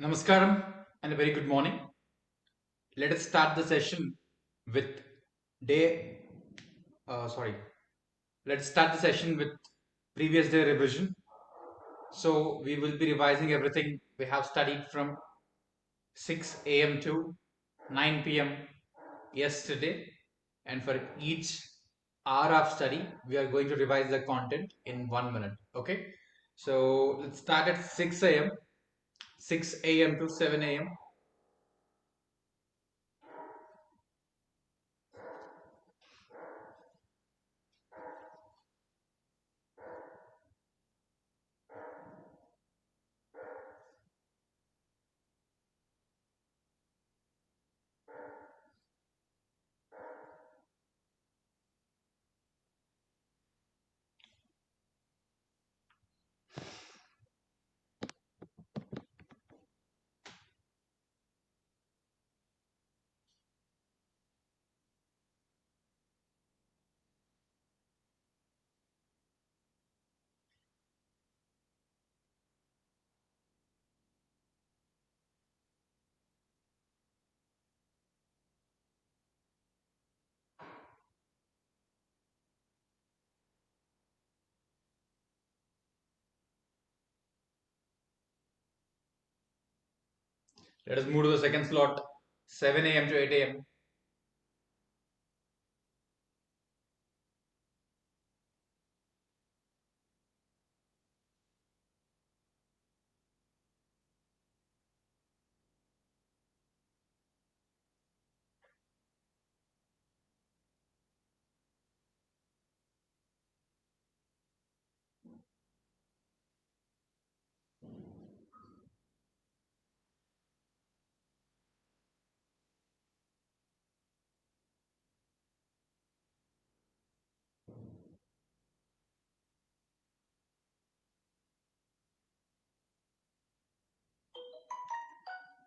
Namaskaram and a very good morning. Let us start the session with day. Sorry. Let's start the session with previous day revision. So we will be revising everything we have studied from 6 a.m. to 9 p.m. yesterday, and for each hour of study, we are going to revise the content in 1 minute. Okay. So let's start at 6 a.m. 6 a.m. to 7 a.m. Let us move to the second slot, 7 a.m. to 8 a.m.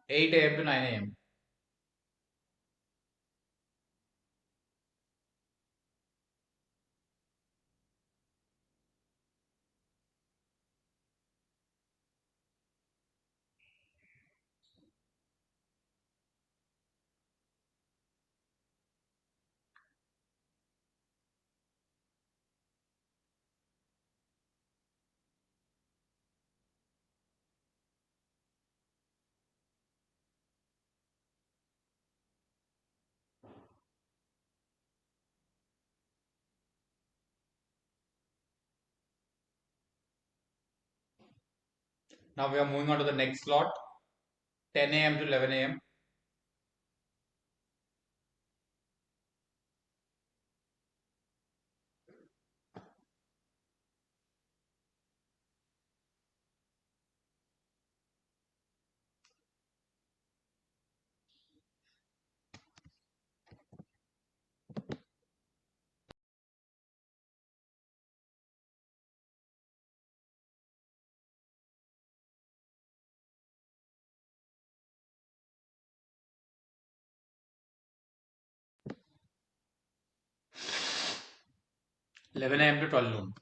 8 a.m. to 9 a.m. Now we are moving on to the next slot, 10 a.m. to 11 a.m. 11 a.m. to 12 noon.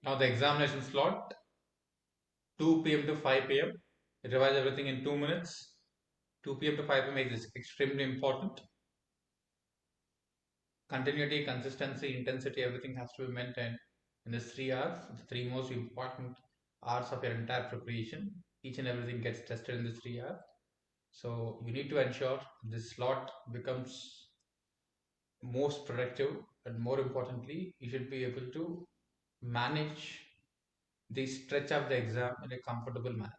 Now the examination slot, 2 p.m. to 5 p.m. Revise everything in 2 minutes. 2 p.m. to 5 p.m. is extremely important. Continuity, consistency, intensity, everything has to be maintained in this 3 hours. The three most important hours of your entire preparation. Each and everything gets tested in this 3 hours. So you need to ensure this slot becomes most productive, and more importantly, you should be able to manage the stretch of the exam in a comfortable manner.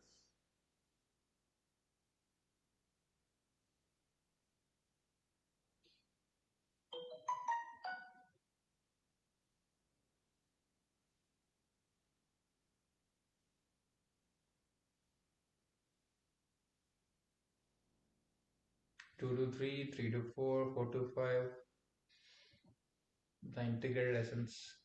2 to 3, 3 to 4, 4 to 5, the integrated essence.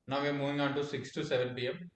Now we are moving on to 6 to 7 p.m.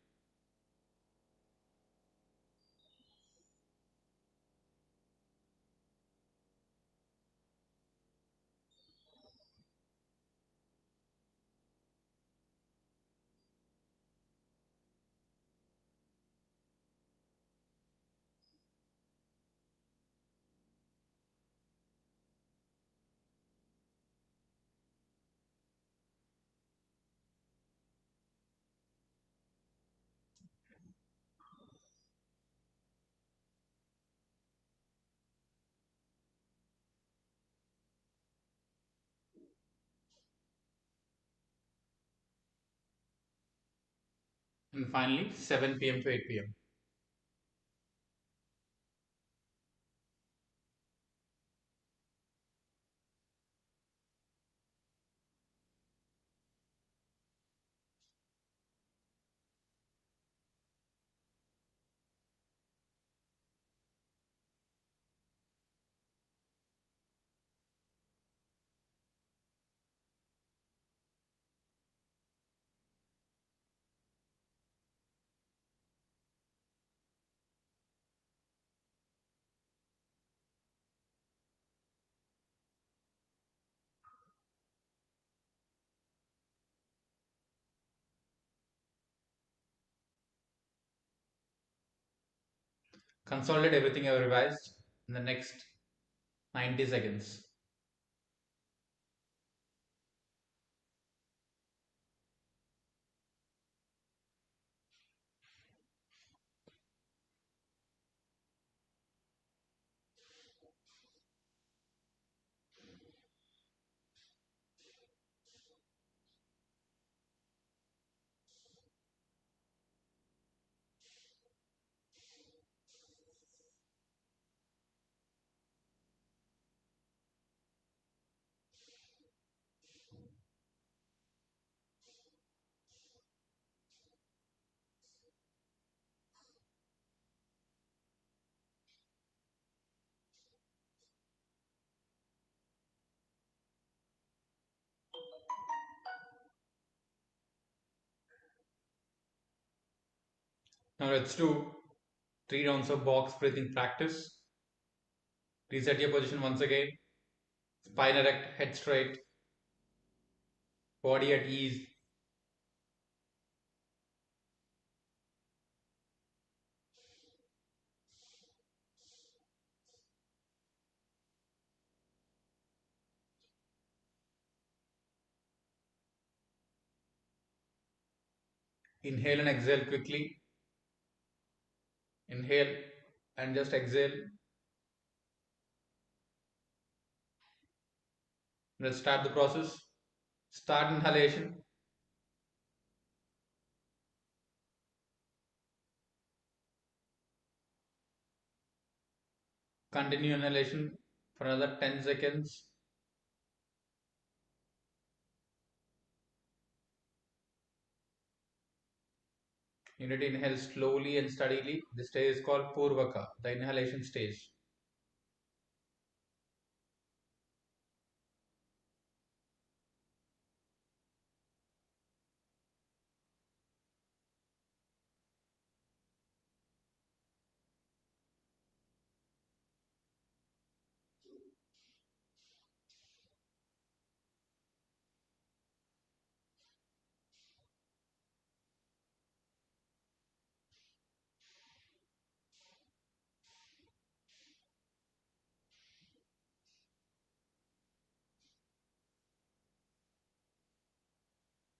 And finally 7 p.m. to 8 p.m. Consolidate everything you have revised in the next 90 seconds. Now let's do 3 rounds of box breathing practice. Reset your position once again. Spine erect, head straight, body at ease. Inhale and exhale quickly. Inhale and just exhale. Let's start the process. Start inhalation. Continue inhalation for another 10 seconds. You need to inhale slowly and steadily. This stage is called Purvaka, the inhalation stage.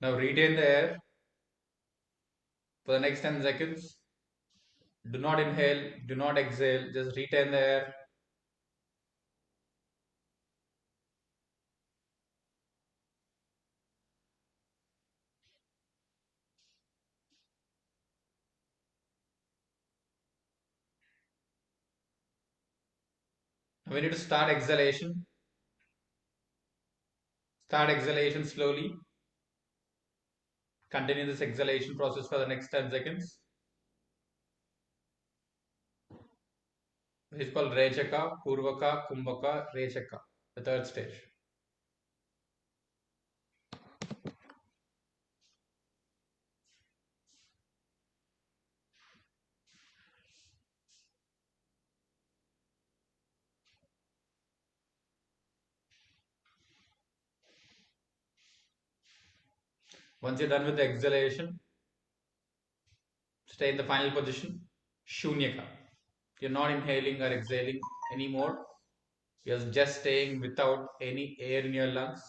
Now retain the air for the next 10 seconds. Do not inhale, do not exhale, just retain the air. Now we need to start exhalation. Start exhalation slowly. Continue this exhalation process for the next 10 seconds. This is called Rechaka, Purvaka, Kumbhaka, Rechaka, the third stage. Once you're done with the exhalation, stay in the final position, Shunyaka. You're not inhaling or exhaling anymore. You're just staying without any air in your lungs.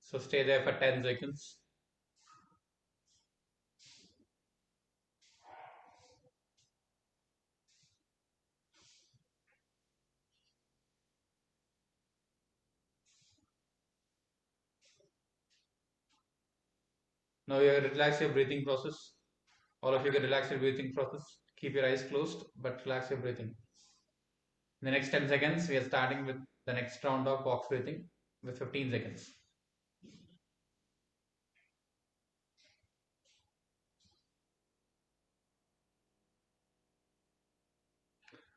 So stay there for 10 seconds. Now you relax your breathing process. All of you can relax your breathing process. Keep your eyes closed, but relax your breathing. In the next 10 seconds, we are starting with the next round of box breathing with 15 seconds.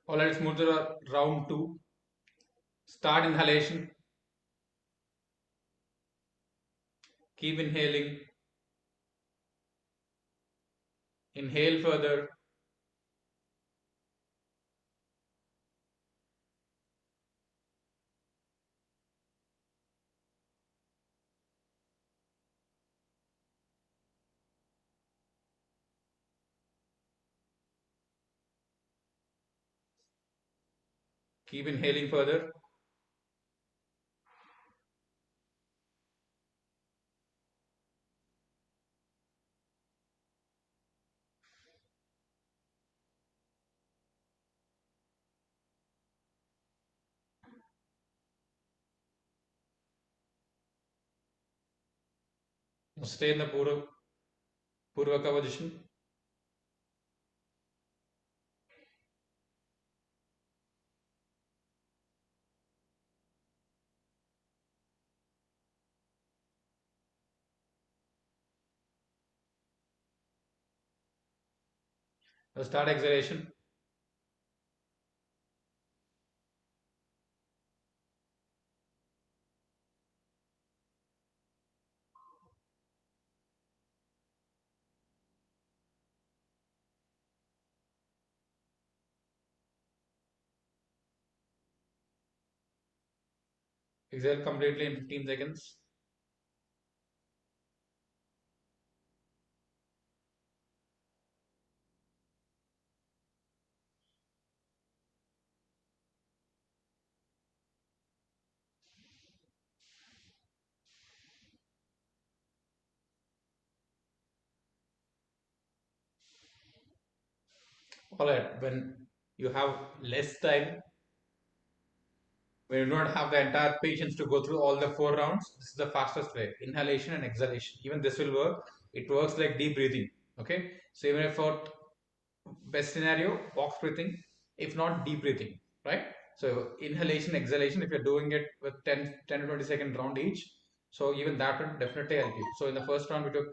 All right, let's move to round 2. Start inhalation. Keep inhaling. Inhale further. Keep inhaling further. Stay in the Purvaka position. Now start exhalation. Exhale completely in 15 seconds. All right, when you have less time, when you don't have the entire patience to go through all the 4 rounds, this is the fastest way. Inhalation and exhalation. Even this will work. It works like deep breathing. Okay. So even if for best scenario, box breathing, if not deep breathing, right? So inhalation, exhalation, if you're doing it with 10 to 20-second round each, so even that will definitely help you. So in the first round, we took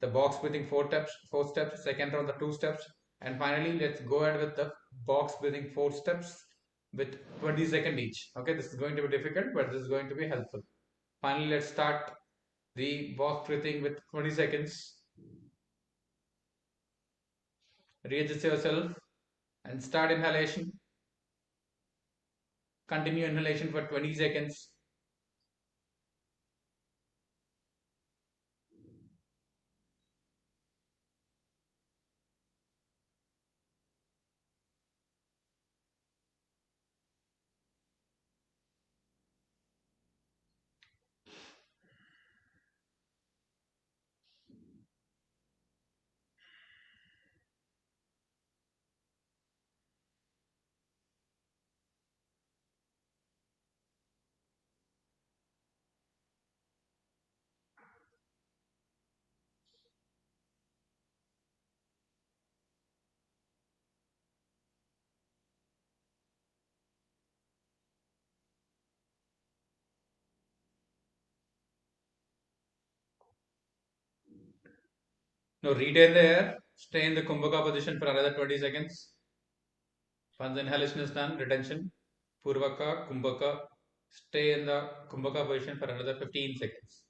the box breathing four steps, second round, the 2 steps, and finally, let's go ahead with the box breathing 4 steps with 20 seconds each. Okay, this is going to be difficult, but this is going to be helpful. Finally, let's start the box breathing with 20 seconds. Readjust yourself and start inhalation. Continue inhalation for 20 seconds. Now retain the air, stay in the Kumbhaka position for another 20 seconds. Once the inhalation is done, retention, Purvaka, Kumbhaka, stay in the Kumbhaka position for another 15 seconds.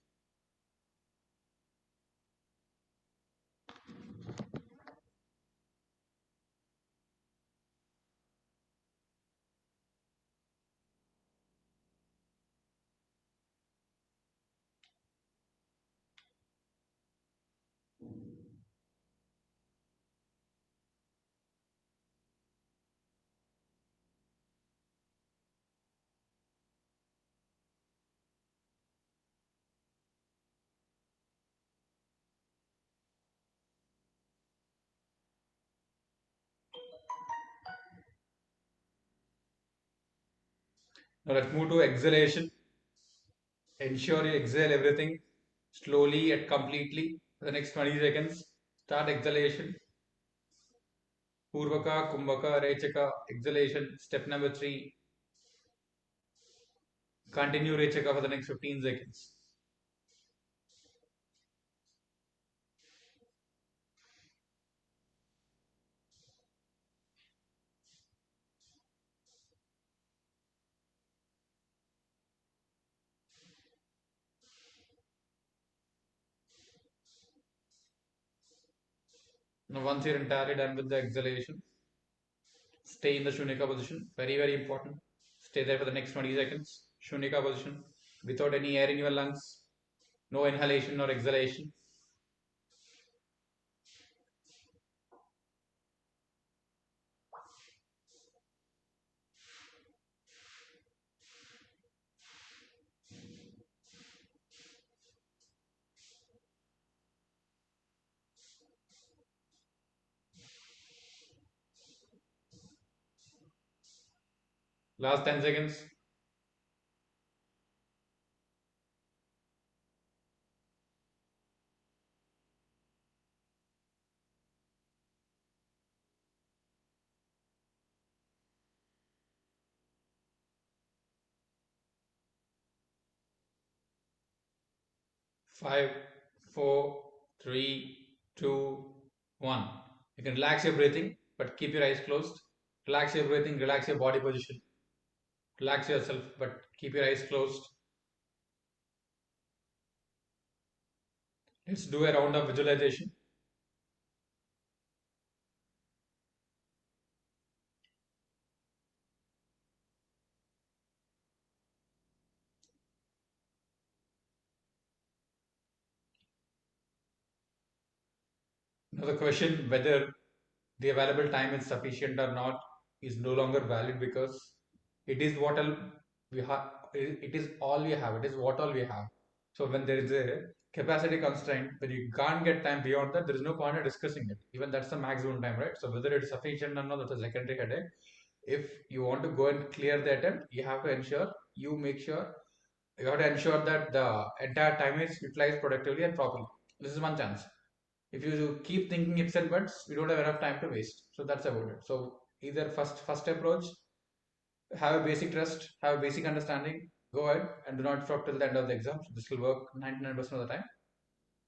Now let's move to exhalation. Ensure you exhale everything slowly and completely for the next 20 seconds. Start exhalation. Purvaka, Kumbhaka, Rechaka, exhalation. Step number 3. Continue Rechaka for the next 15 seconds. Now once you're entirely done with the exhalation, stay in the Shunyaka position. Very, very important. Stay there for the next 20 seconds. Shunyaka position without any air in your lungs. No inhalation or exhalation. Last 10 seconds. 5, 4, 3, 2, 1. You can relax your breathing, but keep your eyes closed. Relax your breathing, relax your body position. Relax yourself, but keep your eyes closed. Let's do a round of visualization. Now, the question whether the available time is sufficient or not is no longer valid because it is what all we have. It is all we have. It is what all we have. So when there is a capacity constraint, when you can't get time beyond that, there is no point in discussing it. Even that's the maximum time, right? So whether it is sufficient or not, that's a secondary headache. If you want to go and clear the attempt, you have to ensure you make sure you have to ensure that the entire time is utilized productively and properly. This is one chance. If you keep thinking ifs and buts, you don't have enough time to waste. So that's about it. So either first approach, have a basic trust, have a basic understanding, go ahead and do not stop till the end of the exam. So this will work 99% of the time.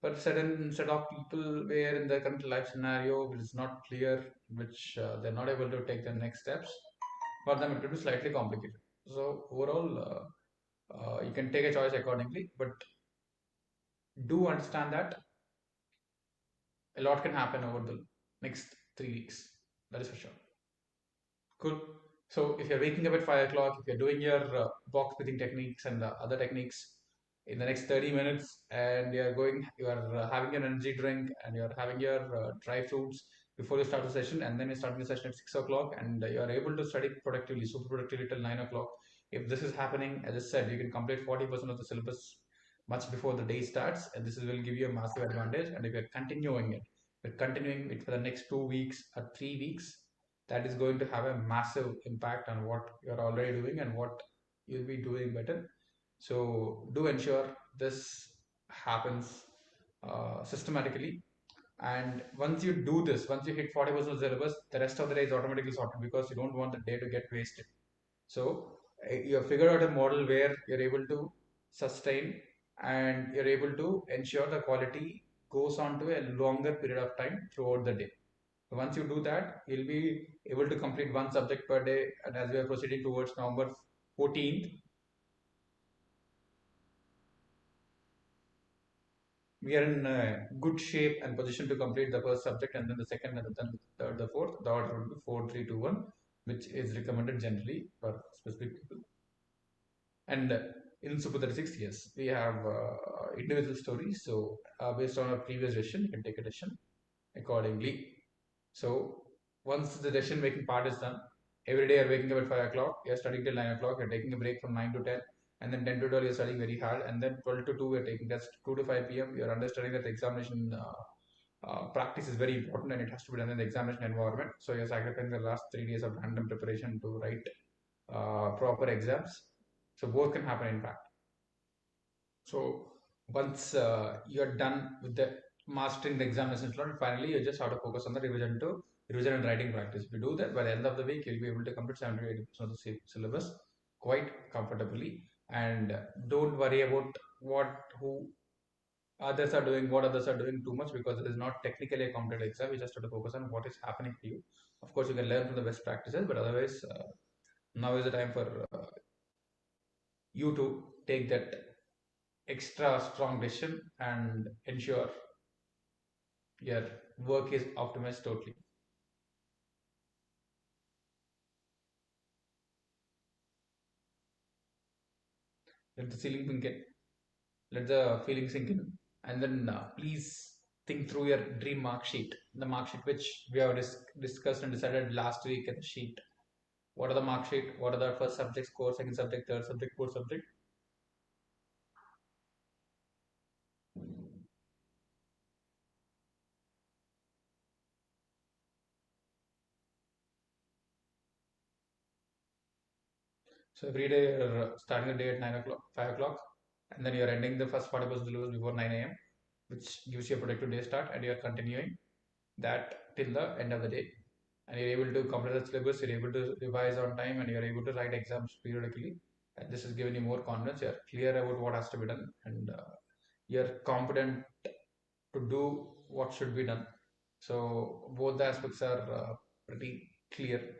But certain set of people where in the current life scenario which is not clear, which they're not able to take the next steps, for them it will be slightly complicated. So overall, you can take a choice accordingly, but do understand that a lot can happen over the next 3 weeks. That is for sure. Cool. So if you're waking up at 5 o'clock, if you're doing your box breathing techniques and the other techniques in the next 30 minutes, and you are having an energy drink and you're having your dry fruits before you start the session, and then you're starting the session at 6 o'clock, and you are able to study productively, super productively till 9 o'clock. If this is happening, as I said, you can complete 40% of the syllabus much before the day starts, and this will give you a massive advantage. And if you're continuing it for the next 2 weeks or 3 weeks, that is going to have a massive impact on what you're already doing and what you'll be doing better. So do ensure this happens systematically. And once you do this, once you hit 40% of the syllabus, the rest of the day is automatically sorted because you don't want the day to get wasted. So you have figured out a model where you're able to sustain and you're able to ensure the quality goes on to a longer period of time throughout the day. Once you do that, you'll be able to complete one subject per day. And as we are proceeding towards November 14th, we are in good shape and position to complete the first subject, and then the second, and then the third, the fourth. The order will be 4, 3, 2, 1, which is recommended generally for specific people. And in Super 36, yes, we have individual stories. So based on our previous decision, you can take a decision accordingly. So once the decision making part is done, every day you're waking up at 5 o'clock, you're studying till 9 o'clock, you're taking a break from 9 to 10, and then 10 to 12 you're studying very hard, and then 12 to 2 you're taking test, 2 to 5 p.m. you're understanding that the examination practice is very important and it has to be done in the examination environment. So you're sacrificing the last 3 days of random preparation to write proper exams. So both can happen in fact. So once you're done with the mastering the examination slot, finally you just have to focus on the revision and writing practice. If you do that, by the end of the week, you'll be able to complete 70 to 80% of the syllabus quite comfortably. And don't worry about who others are doing, what others are doing too much, because it is not technically a complex exam. You just have to focus on what is happening to you. Of course, you can learn from the best practices, but otherwise, now is the time for you to take that extra strong decision and ensure your work is optimized totally. Let the ceiling sink in, let the feeling sink in, and then please think through your dream mark sheet, the mark sheet which we have discussed and decided last week at the sheet. What are the mark sheet? What are the first subject score, second subject, third subject, fourth subject? So every day you're starting the day at 9 o'clock, 5 o'clock, and then you're ending the first 40% syllabus before 9 a.m., which gives you a productive day start, and you're continuing that till the end of the day. And you're able to complete the syllabus, you're able to revise on time, and you're able to write exams periodically. And this has given you more confidence. You're clear about what has to be done, and you're confident to do what should be done. So both the aspects are pretty clear.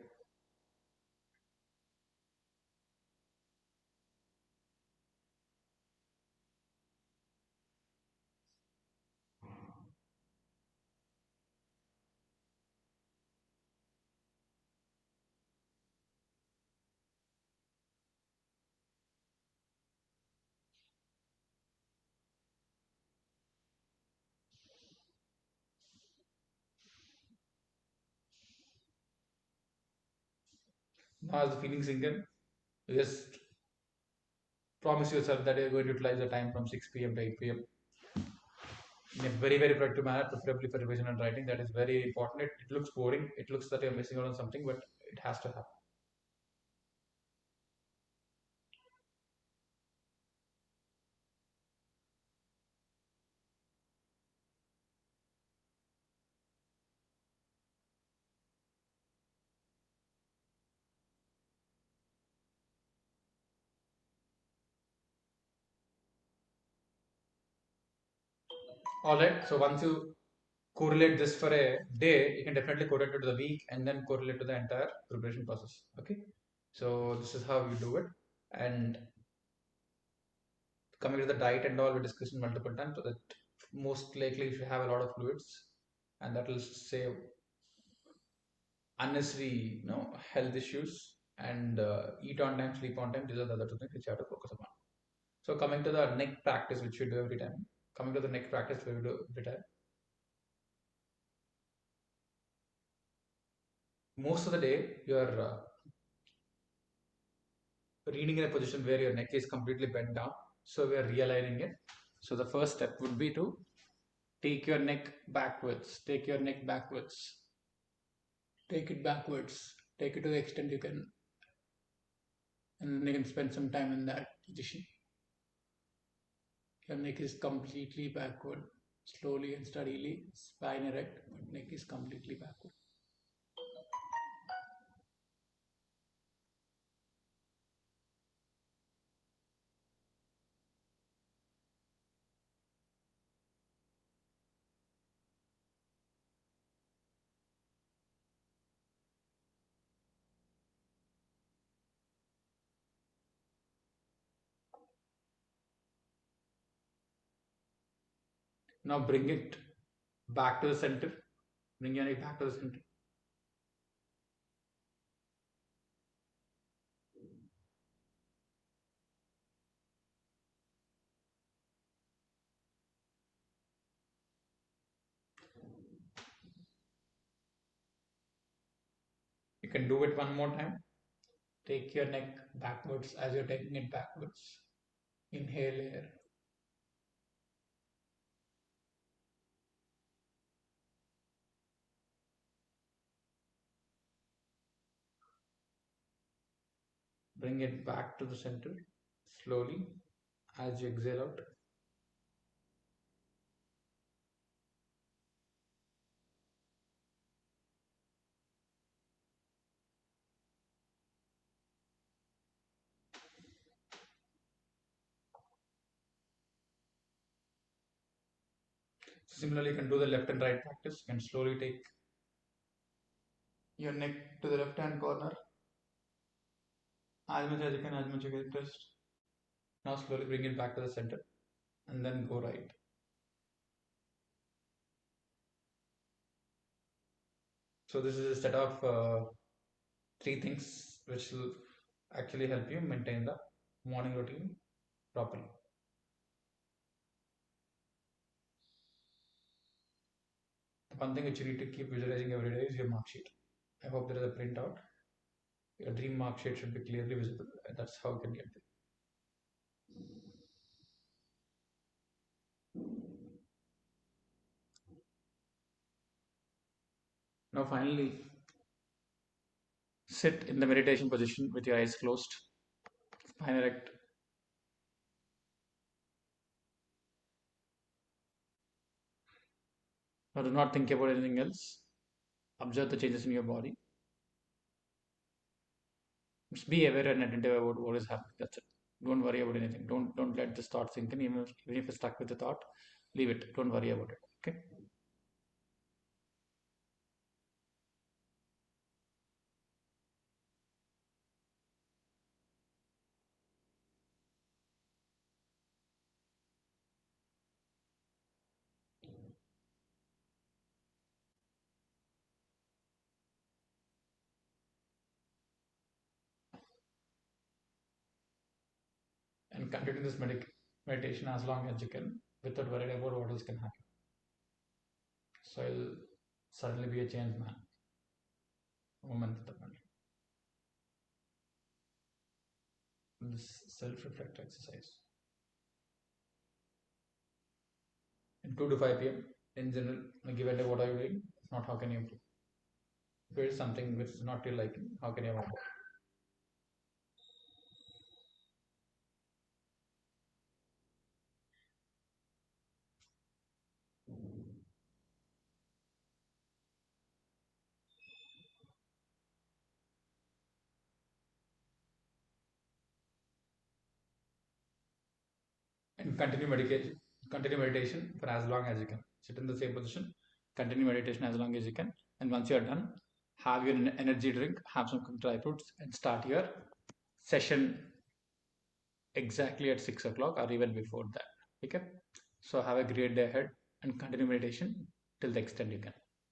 Now, as the feeling sink in, you just promise yourself that you're going to utilize the time from 6 p.m. to 8 p.m. in a very, very productive manner, preferably for revision and writing. That is very important. It looks boring. It looks that you're missing out on something, but it has to happen. All right. So once you correlate this for a day, you can definitely correlate it to the week and then correlate to the entire preparation process. Okay. So this is how you do it. And coming to the diet and all, we discussed multiple times. So that most likely you should have a lot of fluids, and that will save unnecessary, health issues. And eat on time, sleep on time. These are the other two things which you have to focus upon. So coming to the neck practice, which we do every time. Coming to the neck practice, we do every time. Most of the day, you're reading in a position where your neck is completely bent down. So we are realigning it. So the first step would be to take your neck backwards. Take your neck backwards. Take it backwards. Take it to the extent you can, and then you can spend some time in that position. Your neck is completely backward. Slowly and steadily, spine erect, but neck is completely backward. Now bring it back to the center. Bring your neck back to the center. You can do it one more time. Take your neck backwards as you're taking it backwards. Inhale air. Bring it back to the center slowly as you exhale out. Similarly, you can do the left and right practice. You can slowly take your neck to the left hand corner as much as you can, as much as you can twist. Now slowly bring it back to the center and then go right. So this is a set of three things which will actually help you maintain the morning routine properly. The one thing which you need to keep visualizing every day is your mark sheet. I hope there is a printout. Your dream mark sheet should be clearly visible, and that's how you can get there. Now finally, sit in the meditation position with your eyes closed, spine erect. Now do not think about anything else. Observe the changes in your body. Just be aware and attentive about what is happening. That's it. Don't worry about anything. Don't let this thought sink in. Even if you're stuck with the thought, leave it. Don't worry about it. Okay. And continue this meditation as long as you can without worrying about what else can happen. So you'll suddenly be a changed man. Woman. This self-reflect exercise. In 2 to 5 p.m. in general, give a day, what are you doing? If not, how can you improve? If it is something which is not your liking, how can you improve? And continue meditation for as long as you can. Sit in the same position, continue meditation as long as you can. And once you are done, have your energy drink, have some dry fruits, and start your session exactly at 6 o'clock or even before that. Okay. So have a great day ahead and continue meditation till the extent you can.